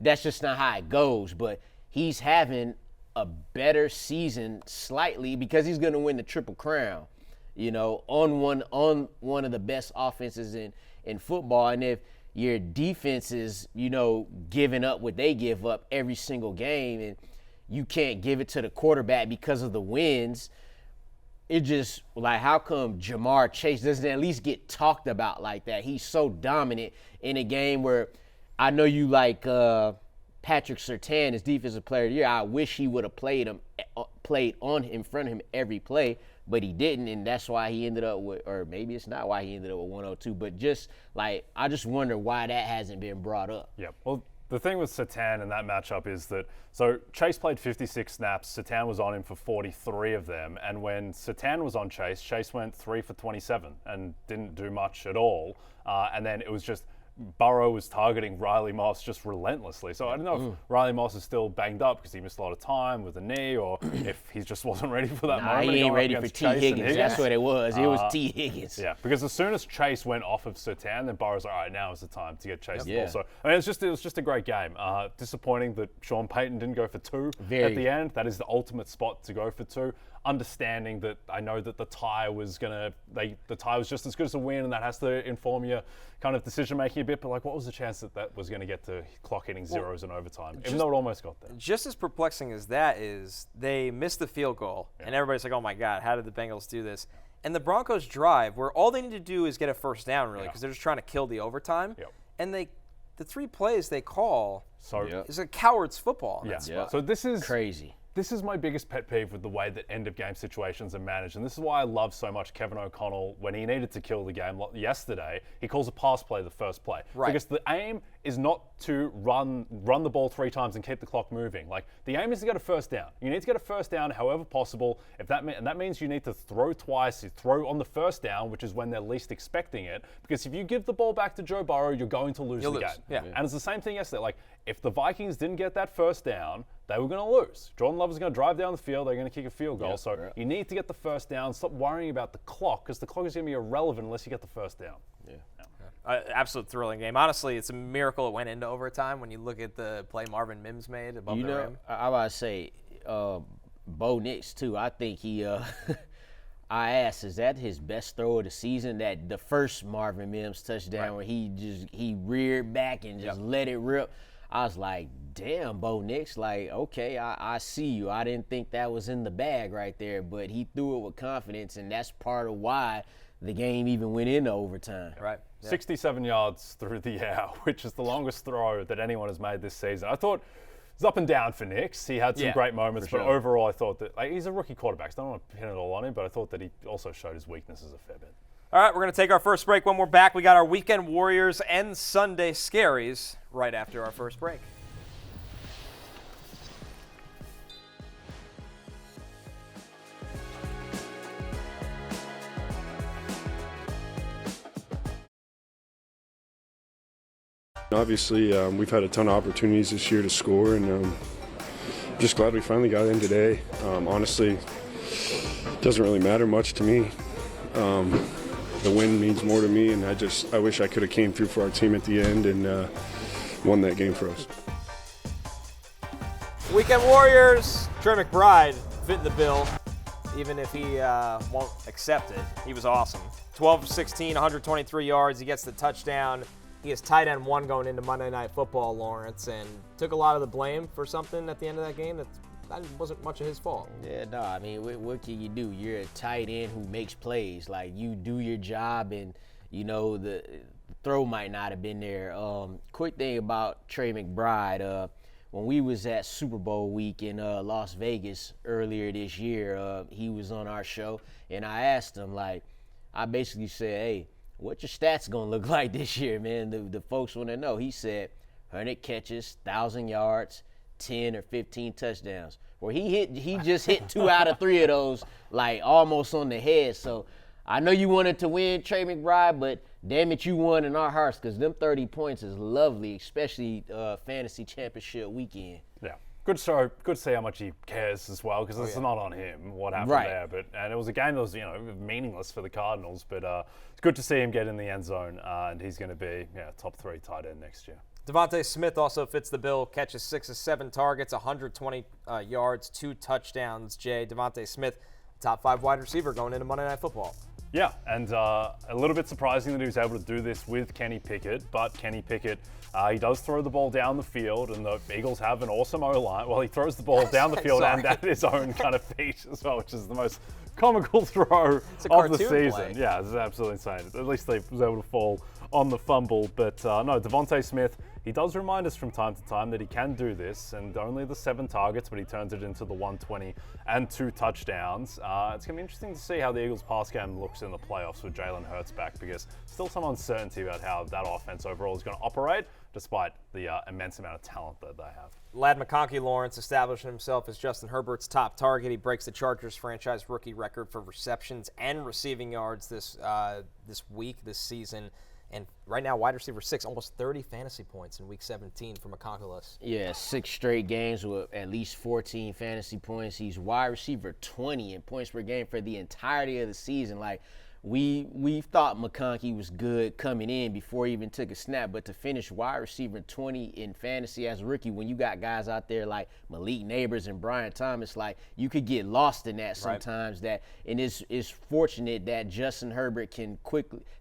that's just not how it goes. But he's having a better season slightly because he's going to win the Triple Crown. You know, on one of the best offenses in football. And if your defense is, giving up what they give up every single game and you can't give it to the quarterback because of the wins, it just, like, how come Jamar Chase doesn't at least get talked about like that? He's so dominant in a game where I know you like Patrick Surtain as Defensive Player of the Year. I wish he would have played in front of him every play. But he didn't, and that's why he ended up with, or maybe it's not why he ended up with 102. But just like, I just wonder why that hasn't been brought up. Yeah. Well, the thing with Surtain in that matchup is that, so Chase played 56 snaps. Surtain was on him for 43 of them. And when Surtain was on Chase, Chase went 3 for 27 and didn't do much at all. And then it was just Burrow was targeting Riley Moss just relentlessly. So I don't know if Riley Moss is still banged up because he missed a lot of time with the knee, or if he just wasn't ready for that moment. He ain't ready for T. Higgins. That's what it was. It was T. Higgins. Yeah, because as soon as Chase went off of Surtain, then Burrow's like, all right, now is the time to get Chase the ball. So I mean, it was just a great game. Disappointing that Sean Payton didn't go for 2 at the end. That is the ultimate spot to go for 2. Understanding that I know that the tie was just as good as a win, and that has to inform your kind of decision making a bit. But like, what was the chance that was going to get to clock hitting zeros in overtime, even though it almost got there? Just as perplexing as that is, they missed the field goal, and everybody's like, "Oh my God, how did the Bengals do this?" And the Broncos drive, where all they need to do is get a first down, really, because they're just trying to kill the overtime. And the 3 plays they call is a coward's football. So this is crazy. This is my biggest pet peeve with the way that end-of-game situations are managed, and this is why I love so much Kevin O'Connell when he needed to kill the game yesterday. He calls a pass play the first play. Because the aim is not to run the ball 3 times and keep the clock moving. Like, the aim is to get a first down. You need to get a first down however possible. And that means you need to throw twice. You throw on the first down, which is when they're least expecting it. Because if you give the ball back to Joe Burrow, you're going to lose the game. And it's the same thing yesterday. Like, if the Vikings didn't get that first down, they were going to lose. Jordan Love is going to drive down the field. They're going to kick a field goal. You need to get the first down. Stop worrying about the clock, because the clock is going to be irrelevant unless you get the first down. Absolute thrilling game. Honestly, it's a miracle it went into overtime when you look at the play Marvin Mims made above the rim. I about to say, Bo Nix, too. I think he I asked, is that his best throw of the season? That the first Marvin Mims touchdown where he reared back and just let it rip. I was like, damn, Bo Nix, like, okay, I see you. I didn't think that was in the bag right there, but he threw it with confidence, and that's part of why the game even went into overtime. Right. Yeah. 67 yards through the air, which is the longest throw that anyone has made this season. I thought it was up and down for Nix. He had some great moments, but overall I thought that he's a rookie quarterback, so I don't want to pin it all on him, but I thought that he also showed his weaknesses a fair bit. All right, we're going to take our first break. When we're back, we got our Weekend Warriors and Sunday Scaries right after our first break. Obviously, we've had a ton of opportunities this year to score, and just glad we finally got in today. Honestly, it doesn't really matter much to me. The win means more to me, and I wish I could have came through for our team at the end and won that game for us. Weekend Warriors, Trey McBride fit the bill, even if he won't accept it. He was awesome. 12-16, 123 yards. He gets the touchdown. He is tight end 1 going into Monday Night Football, Lawrence, and took a lot of the blame for something at the end of that game that wasn't much of his fault. Yeah, no, I mean, what can you do? You're a tight end who makes plays. Like, you do your job, and, you know, the throw might not have been there. Quick thing about Trey McBride, when we was at Super Bowl week in Las Vegas earlier this year, he was on our show, and I asked him, like, I basically said, hey, what your stats gonna look like this year, man? The folks want to know. He said 100 catches, 1,000 yards, 10 or 15 touchdowns. Well, he just hit 2 out of 3 of those, like, almost on the head. So I know you wanted to win, Trey McBride, but damn it, you won in our hearts, because them 30 points is lovely, especially fantasy championship weekend. Yeah. Good to see how much he cares as well, because it's not on him what happened there. And it was a game that was, meaningless for the Cardinals, but it's good to see him get in the end zone, and he's going to be top 3 tight end next year. DeVonta Smith also fits the bill, catches 6 of 7 targets, 120 yards, 2 touchdowns. Jay, DeVonta Smith, top 5 wide receiver going into Monday Night Football. Yeah, and a little bit surprising that he was able to do this with Kenny Pickett, but Kenny Pickett, he does throw the ball down the field, and the Eagles have an awesome O-line. Well, he throws the ball down the field and at his own kind of feet as well, which is the most comical throw of the season. Play. Yeah, it's absolutely insane. At least they was able to fall on the fumble, but no, DeVonta Smith, he does remind us from time to time that he can do this, and only the 7 targets, but he turns it into the 120 and 2 touchdowns. It's going to be interesting to see how the Eagles' pass game looks in the playoffs with Jalen Hurts back, because still some uncertainty about how that offense overall is going to operate, despite the immense amount of talent that they have. Lad McConkey, Lawrence, establishing himself as Justin Herbert's top target. He breaks the Chargers franchise rookie record for receptions and receiving yards this season. And right now, wide receiver 6, almost 30 fantasy points in Week 17 for McConkey. Yeah, 6 straight games with at least 14 fantasy points. He's wide receiver 20 in points per game for the entirety of the season. Like, we thought McConkey was good coming in before he even took a snap, but to finish wide receiver 20 in fantasy as a rookie, when you got guys out there like Malik Nabers and Brian Thomas, like, you could get lost in that sometimes. That, and it's fortunate that Justin Herbert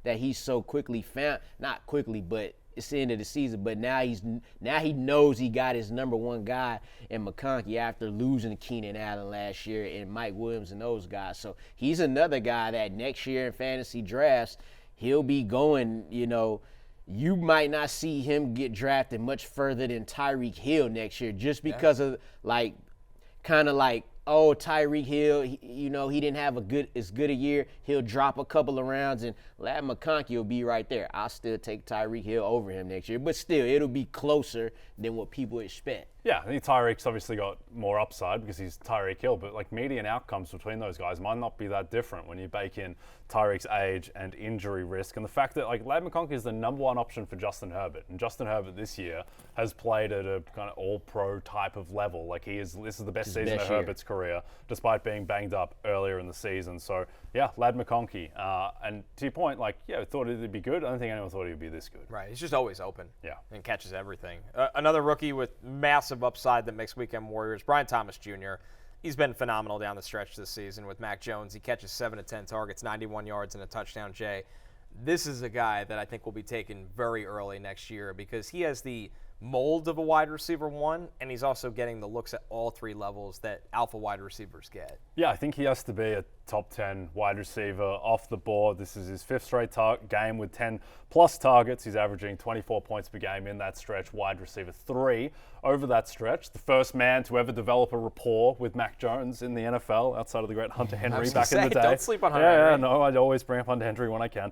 he's so quickly found, not quickly, but it's the end of the season, but now he knows he got his number 1 guy in McConkey after losing Keenan Allen last year and Mike Williams and those guys. So he's another guy that next year in fantasy drafts, he'll be going, you might not see him get drafted much further than Tyreek Hill next year, just because of Tyreek Hill, he didn't have as good a year. He'll drop a couple of rounds, and Lad McConkey will be right there. I'll still take Tyreek Hill over him next year, but still, it'll be closer than what people expect. Yeah, I think Tyreek's obviously got more upside because he's Tyreek Hill, but like median outcomes between those guys might not be that different when you bake in Tyreek's age and injury risk, and the fact that like Ladd McConkey is the number one option for Justin Herbert, and Justin Herbert this year has played at a kind of all-pro type of level. Like this is the best season of Herbert's career, despite being banged up earlier in the season. So yeah, Ladd McConkey, and to your point, like I thought it'd be good. I don't think anyone thought he'd be this good. Right, he's just always open. Yeah, and catches everything. Another rookie with massive upside that makes Weekend Warriors, Brian Thomas Jr. He's been phenomenal down the stretch this season with Mac Jones. He catches 7 to 10 targets, 91 yards, and a touchdown. Jay, this is a guy that I think will be taken very early next year because he has the mold of a wide receiver 1, and he's also getting the looks at all 3 levels that alpha wide receivers get. Yeah, I think he has to be a top 10 wide receiver off the board. This is his 5th straight game with 10-plus targets. He's averaging 24 points per game in that stretch, wide receiver 3 over that stretch. The first man to ever develop a rapport with Mac Jones in the NFL outside of the great Hunter Henry back in the day. Don't sleep on Hunter Henry. Yeah, no, I always bring up Hunter Henry when I can.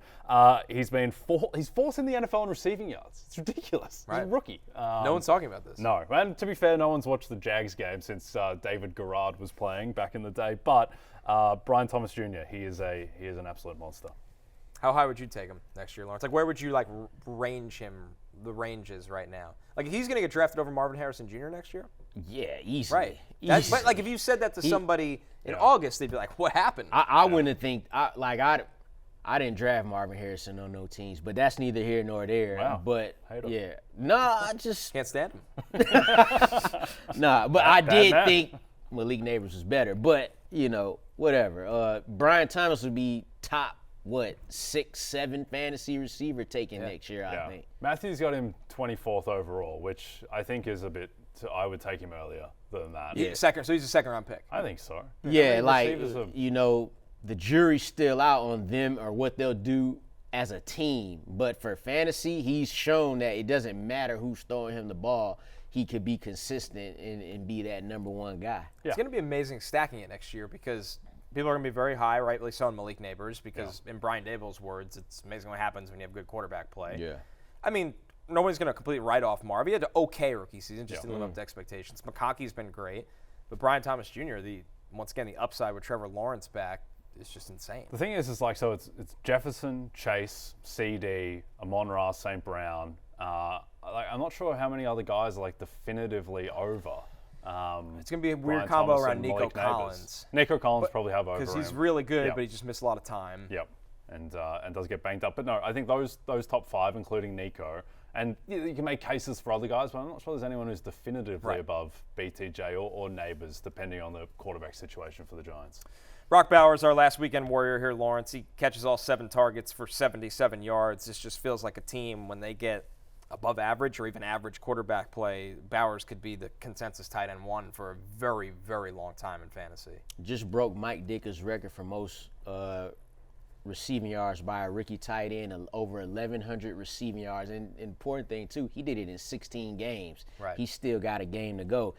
He's fourth in the NFL in receiving yards. It's ridiculous. Right. He's a rookie. No one's talking about this. No, and to be fair, no one's watched the Jags game since David Garrard was playing back in the day. But Brian Thomas Jr., he is an absolute monster. How high would you take him next year, Lawrence? Like, where would you range him? The ranges right now. Like, if he's going to get drafted over Marvin Harrison Jr. next year? Yeah, easily. Right. But like, if you said that to somebody in August, they'd be like, "What happened?" I wouldn't think. I didn't draft Marvin Harrison on no teams, but that's neither here nor there. Wow. But I just can't stand him. But I did think Malik Nabers was better. But whatever. Brian Thomas would be top 6, 7 fantasy receiver taken next year. I think Matthew's got him 24th overall, which I think is a bit. I would take him earlier than that. Yeah, second. So he's a second-round pick. I think so. Yeah, the jury's still out on them or what they'll do as a team. But for fantasy, he's shown that it doesn't matter who's throwing him the ball. He could be consistent and be that number 1 guy. Yeah. It's going to be amazing stacking it next year because people are going to be very high, rightly so, on Malik Nabers because, in Brian Daboll's words, it's amazing what happens when you have good quarterback play. Yeah. I mean, nobody's going to completely write off Marv. He had an okay rookie season, just didn't live up to expectations. McConkey's been great. But Brian Thomas Jr., once again, the upside with Trevor Lawrence back, it's just insane. The thing is it's Jefferson, Chase, CD, Amon-Ra, St. Brown. I'm not sure how many other guys are definitively over. It's going to be a weird Brian combo Thomas around and Nico Malik Collins. Nico Collins probably have over because he's him. really good, but he just missed a lot of time. Yep, and does get banged up. But no, I think those top 5, including Nico, and you can make cases for other guys, but I'm not sure there's anyone who's definitively above BTJ or Nabers, depending on the quarterback situation for the Giants. Brock Bowers, our last Weekend Warrior here, Lawrence. He catches all 7 targets for 77 yards. This just feels like a team when they get above average or even average quarterback play, Bowers could be the consensus tight end 1 for a very, very long time in fantasy. Just broke Mike Dicker's record for most receiving yards by a rookie tight end, over 1,100 receiving yards. And important thing, too, he did it in 16 games. Right. He's still got a game to go.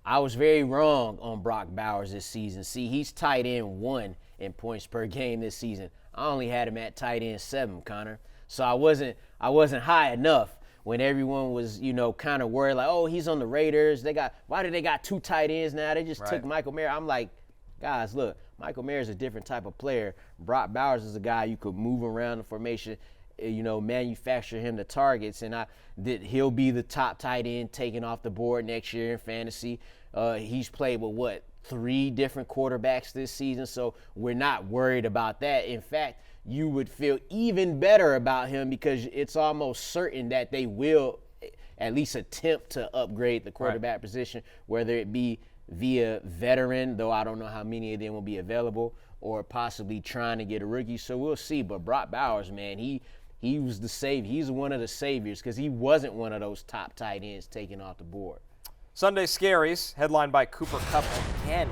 I was very wrong on Brock Bowers this season. See, he's tight end 1 in points per game this season. I only had him at tight end 7, Connor. So I wasn't high enough when everyone was, kind of worried, like, oh, he's on the Raiders. Why do they got 2 tight ends now? They just took Michael Mayer. I'm like, guys, look, Michael Mayer is a different type of player. Brock Bowers is a guy you could move around the formation, manufacture him the targets, and he'll be the top tight end taken off the board next year in fantasy. He's played with 3 different quarterbacks this season, so we're not worried about that. In fact, you would feel even better about him because it's almost certain that they will at least attempt to upgrade the quarterback position, whether it be via veteran, though I don't know how many of them will be available, or possibly trying to get a rookie. So we'll see. But Brock Bowers, man, he was the savior. He's one of the saviors because he wasn't one of those top tight ends taken off the board. Sunday Scaries, headlined by Cooper Kupp again.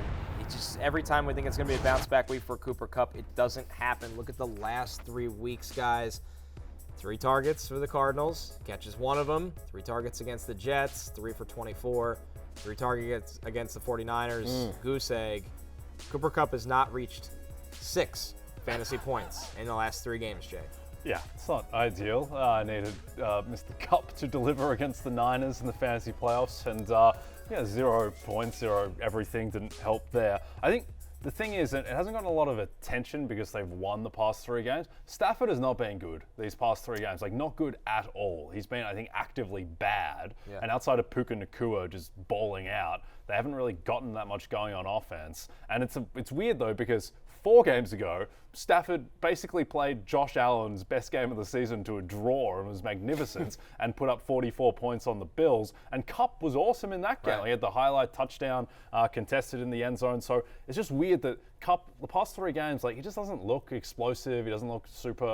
Just every time we think it's going to be a bounce-back week for Cooper Kupp, it doesn't happen. Look at the last 3 weeks, guys. 3 targets for the Cardinals, catches 1 of them. 3 targets against the Jets, 3 for 24. 3 targets against the 49ers, goose egg. Cooper Kupp has not reached 6 fantasy points in the last 3 games, Jay. Yeah, it's not ideal. I needed Mr. Kupp to deliver against the Niners in the fantasy playoffs, and Yeah, 0 points, 0 everything didn't help there. I think the thing is, it hasn't gotten a lot of attention because they've won the past 3 games. Stafford has not been good these past 3 games, like not good at all. He's been, I think, actively bad. Yeah. And outside of Puka Nacua just bowling out, they haven't really gotten that much going on offense. And it's weird though, because 4 games ago, Stafford basically played Josh Allen's best game of the season to a draw and was magnificent and put up 44 points on the Bills. And Kupp was awesome in that game. Right. He had the highlight touchdown contested in the end zone. So it's just weird that Kupp, the past 3 games, like he just doesn't look explosive. He doesn't look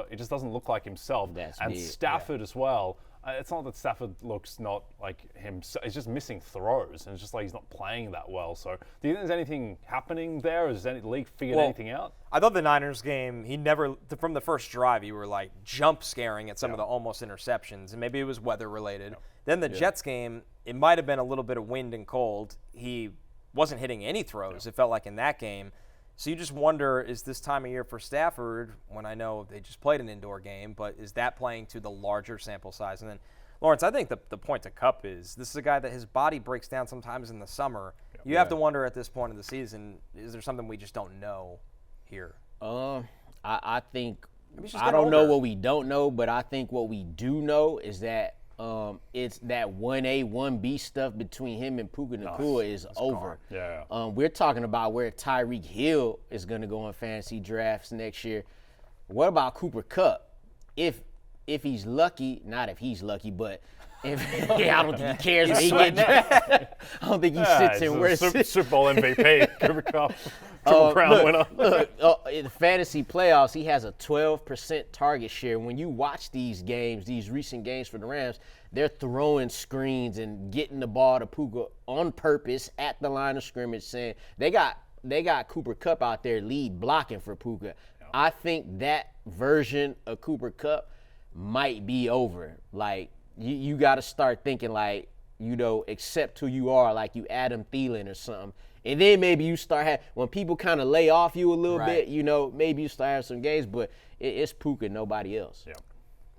he just doesn't look like himself. And Stafford as well. It's not that Stafford looks not like him. He's just missing throws, and it's just like he's not playing that well. So, do you think there's anything happening there? Has any league figured anything out? I thought the Niners game, he never, from the first drive, you were like jump scaring at some of the almost interceptions, and maybe it was weather related. Then the Jets game, it might have been a little bit of wind and cold. He wasn't hitting any throws, it felt like in that game. So you just wonder, is this time of year for Stafford, when I know they just played an indoor game, but is that playing to the larger sample size? And then, Lawrence, I think the point to Kupp is this is a guy that his body breaks down sometimes in the summer. You have to wonder at this point in the season, is there something we just don't know here? I think, I don't know what we don't know, but I think what we do know is that it's that 1A, 1B stuff between him and Puka Nacua is over. We're talking about where Tyreek Hill is going to go in fantasy drafts next year. What about Cooper Kupp? If he's lucky, not if he's lucky, but if I don't think he cares when he gets drafted. I don't think he sits in where Super Bowl MVP, Cooper Kupp. Triple Crown winner. Look, in the fantasy playoffs, he has a 12% target share. When you watch these games, these recent games for the Rams, they're throwing screens and getting the ball to Puka on purpose at the line of scrimmage, saying they got Cooper Kupp out there lead blocking for Puka. I think that version of Cooper Kupp might be over. Like, you got to start thinking like, accept who you are, like you Adam Thielen or something. And then maybe you start when people kind of lay off you a little bit, maybe you start having some games, but it's Puka, nobody else. Yeah.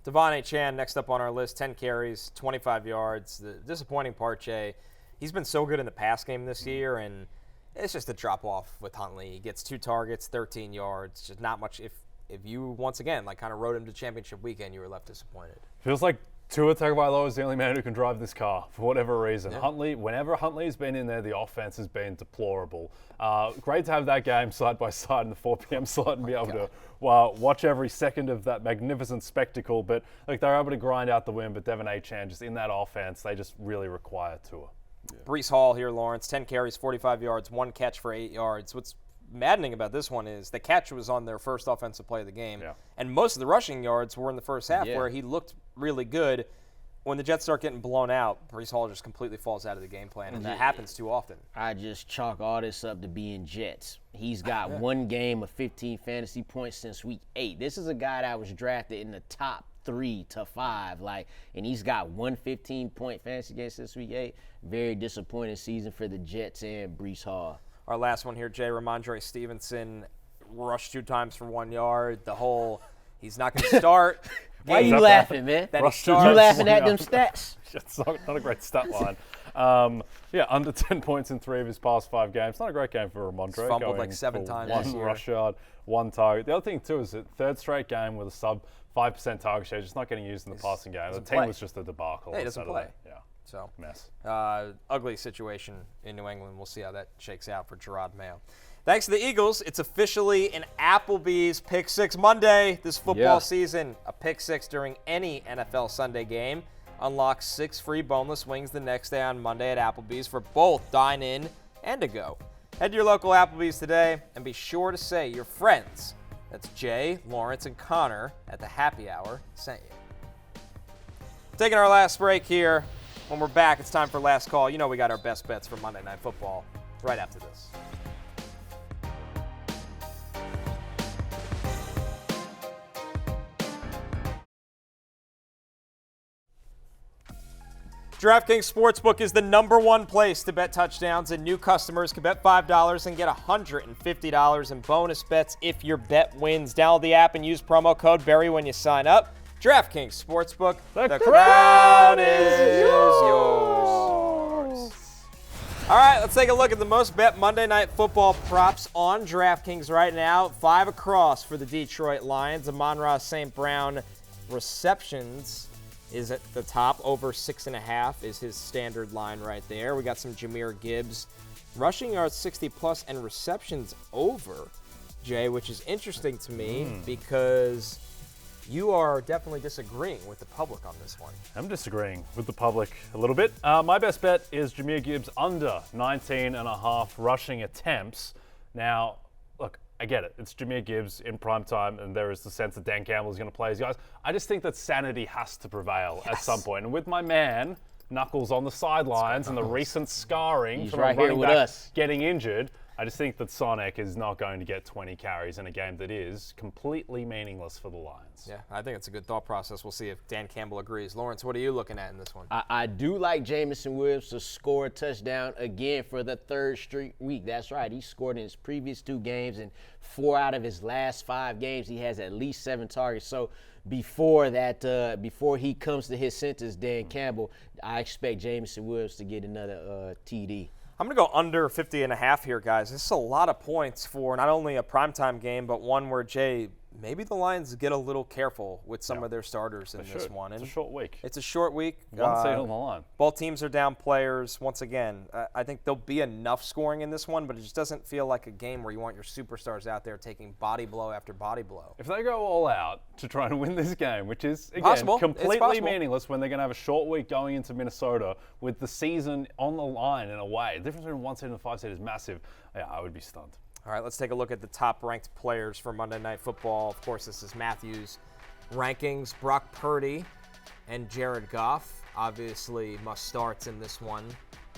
DeVonta Achane next up on our list, 10 carries, 25 yards. The disappointing part, Jay, he's been so good in the pass game this year, and it's just a drop-off with Huntley. He gets 2 targets, 13 yards, just not much. If you, once again, like kind of rode him to championship weekend, you were left disappointed. Feels like Tua Tagovailoa is the only man who can drive this car for whatever reason. Yeah. Huntley, whenever Huntley's been in there, the offense has been deplorable. Great to have that game side by side in the 4 p.m. slot and be able to watch every second of that magnificent spectacle. But like they're able to grind out the win. But Devin Achane, just in that offense, they just really require Tua. Yeah. Breece Hall here, Lawrence, 10 carries, 45 yards, 1 catch for 8 yards. What's maddening about this one is the catch was on their first offensive play of the game. Yeah. And most of the rushing yards were in the first half where he looked really good. When the Jets start getting blown out, Breece Hall just completely falls out of the game plan, and that happens too often. I just chalk all this up to being Jets. He's got 1 game of 15 fantasy points since week 8. This is a guy that was drafted in the top 3 to 5, and he's got 1 15-point fantasy game since week 8. Very disappointing season for the Jets and Breece Hall. Our last one here, Jay, Rhamondre Stevenson rushed 2 times for 1 yard. The whole, he's not going to start. Why are you laughing, man? You laughing at them stats? It's not a great stat line. Under 10 points in 3 of his past 5 games. Not a great game for Rhamondre. He's fumbled like 7 times this 1 year. rush yard, 1 target. The other thing, too, is that 3rd straight game with a sub 5% target share, just not getting used in the passing game. The team was just a debacle. He doesn't play. Yeah. So, mess. Ugly situation in New England. We'll see how that shakes out for Gerard Mayo. Thanks to the Eagles, it's officially an Applebee's Pick 6 Monday this football season. A Pick 6 during any NFL Sunday game unlocks 6 free boneless wings the next day on Monday at Applebee's for both dine-in and to go. Head to your local Applebee's today and be sure to say your friends, that's Jay, Lawrence, and Connor at the happy hour, sent you. Taking our last break here. When we're back, it's time for last call. You know we got our best bets for Monday Night Football right after this. DraftKings Sportsbook is the #1 place to bet touchdowns, and new customers can bet $5 and get $150 in bonus bets if your bet wins. Download the app and use promo code Barry when you sign up. DraftKings Sportsbook, the crown is yours. All right, let's take a look at the most bet Monday Night Football props on DraftKings right now. 5 across for the Detroit Lions. Amon-Ra St. Brown receptions is at the top. Over 6.5 is his standard line right there. We got some Jahmyr Gibbs rushing yards 60+ and receptions over, Jay, which is interesting to me because you are definitely disagreeing with the public on this one. I'm disagreeing with the public a little bit. My best bet is Jahmyr Gibbs under 19.5 rushing attempts. Now, look, I get it. It's Jahmyr Gibbs in prime time, and there is the sense that Dan Campbell is going to play his guys. I just think that sanity has to prevail at some point. And with my man, Knuckles on the sidelines and the recent scarring from right a running here with back us. getting injured, I just think that Sonic is not going to get 20 carries in a game that is completely meaningless for the Lions. Yeah, I think it's a good thought process. We'll see if Dan Campbell agrees. Lawrence, what are you looking at in this one? I do like Jameson Williams to score a touchdown again for the 3rd straight week. That's right. He scored in his previous 2 games, and 4 out of his last 5 games, he has at least 7 targets. So before that, before he comes to his senses, Dan Campbell, I expect Jameson Williams to get another TD. I'm going to go under 50.5 here, guys. This is a lot of points for not only a primetime game, but one where, Jay, maybe the Lions get a little careful with some of their starters in this one. It's a short week. It's a short week. One seed on the line. Both teams are down players. Once again, I think there'll be enough scoring in this one, but it just doesn't feel like a game where you want your superstars out there taking body blow after body blow. If they go all out to try and win this game, which is, again, completely meaningless when they're going to have a short week going into Minnesota with the season on the line in a way. The difference between 1 seed and 5 seed is massive. Yeah, I would be stunned. All right, let's take a look at the top-ranked players for Monday Night Football. Of course, this is Matthew's rankings. Brock Purdy and Jared Goff, obviously must-starts in this one.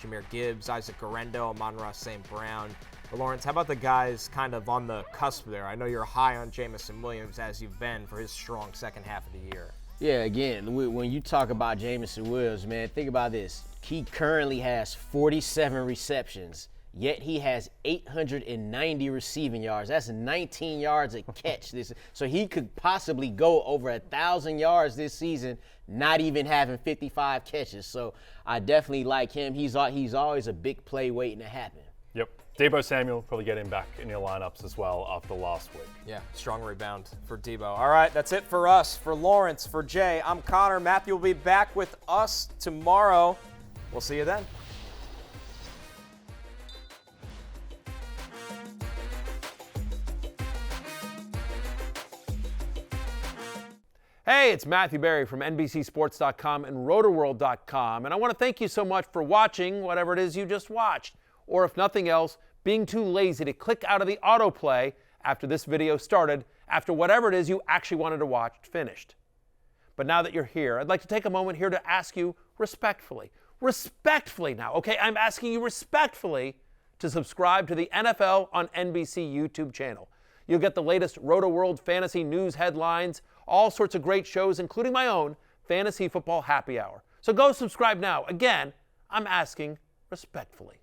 Jahmyr Gibbs, Isaac Guerrero, Amon-Ra St. Brown. But Lawrence, how about the guys kind of on the cusp there? I know you're high on Jameson Williams, as you've been for his strong second half of the year. Yeah, again, when you talk about Jameson Williams, man, think about this. He currently has 47 receptions. Yet he has 890 receiving yards. That's 19 yards a catch. So he could possibly go over 1,000 yards this season, not even having 55 catches. So I definitely like him. He's always a big play waiting to happen. Yep. Deebo Samuel, probably get him back in your lineups as well after last week. Yeah, strong rebound for Deebo. All right, that's it for us. For Lawrence, for Jay, I'm Connor. Matthew will be back with us tomorrow. We'll see you then. Hey, it's Matthew Berry from NBCSports.com and Rotoworld.com, and I want to thank you so much for watching whatever it is you just watched, or if nothing else, being too lazy to click out of the autoplay after this video started, after whatever it is you actually wanted to watch finished. But now that you're here, I'd like to take a moment here to ask you respectfully now, okay? I'm asking you respectfully to subscribe to the NFL on NBC YouTube channel. You'll get the latest Rotoworld fantasy news headlines, all sorts of great shows, including my own Fantasy Football Happy Hour. So go subscribe now. Again, I'm asking respectfully.